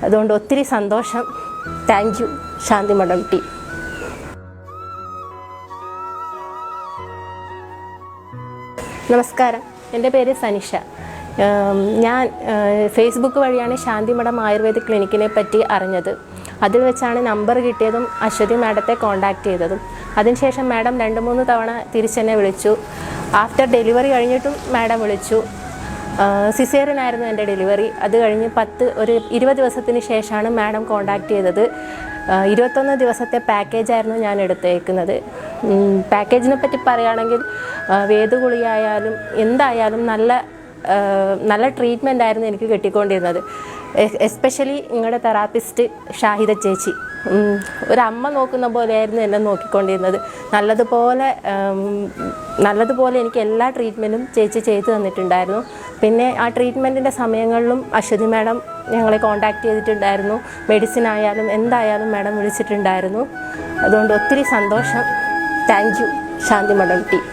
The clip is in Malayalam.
അതുകൊണ്ട് ഒത്തിരി സന്തോഷം. താങ്ക് യു ശാന്തി മഠം ടീം. നമസ്കാരം, എൻ്റെ പേര് സനിഷ. ഞാൻ ഫേസ്ബുക്ക് വഴിയാണ് ശാന്തി മഠം ആയുർവേദിക് ക്ലിനിക്കിനെ പറ്റി അറിഞ്ഞത്. അതിൽ വെച്ചാണ് നമ്പർ കിട്ടിയതും അശ്വതി മാഡത്തെ കോൺടാക്റ്റ് ചെയ്തതും. അതിനുശേഷം മാഡം 2-3 തവണ തിരിച്ചെന്നെ വിളിച്ചു. ആഫ്റ്റർ ഡെലിവറി കഴിഞ്ഞിട്ടും മാഡം വിളിച്ചു. സിസേറിയനായിരുന്നു എൻ്റെ ഡെലിവറി. അത് കഴിഞ്ഞ് 20 ദിവസത്തിന് ശേഷമാണ് മാഡം കോൺടാക്റ്റ് ചെയ്തത്. 21 ദിവസത്തെ പാക്കേജായിരുന്നു ഞാൻ എടുത്തേക്കുന്നത്. പാക്കേജിനെ പറ്റി പറയുകയാണെങ്കിൽ വേദഗുളിയായാലും എന്തായാലും നല്ല ട്രീറ്റ്മെൻ്റ് ആയിരുന്നു എനിക്ക് കിട്ടിക്കൊണ്ടിരുന്നത്. എസ്പെഷ്യലി നിങ്ങളുടെ തെറാപ്പിസ്റ്റ് ഷാഹിദ ചേച്ചി ഒരമ്മ നോക്കുന്ന പോലെയായിരുന്നു എന്നെ നോക്കിക്കൊണ്ടിരുന്നത്. നല്ലതുപോലെ എനിക്ക് എല്ലാ ട്രീറ്റ്മെൻറ്റും ചേച്ചി ചെയ്തു തന്നിട്ടുണ്ടായിരുന്നു. പിന്നെ ആ ട്രീറ്റ്മെൻറ്റിൻ്റെ സമയങ്ങളിലും അശ്വതി മാഡം ഞങ്ങളെ കോൺടാക്റ്റ് ചെയ്തിട്ടുണ്ടായിരുന്നു. മെഡിസിൻ ആയാലും എന്തായാലും മാഡം വിളിച്ചിട്ടുണ്ടായിരുന്നു. അതുകൊണ്ട് ഒത്തിരി സന്തോഷം. താങ്ക് യു ശാന്തി മഠം ടീം.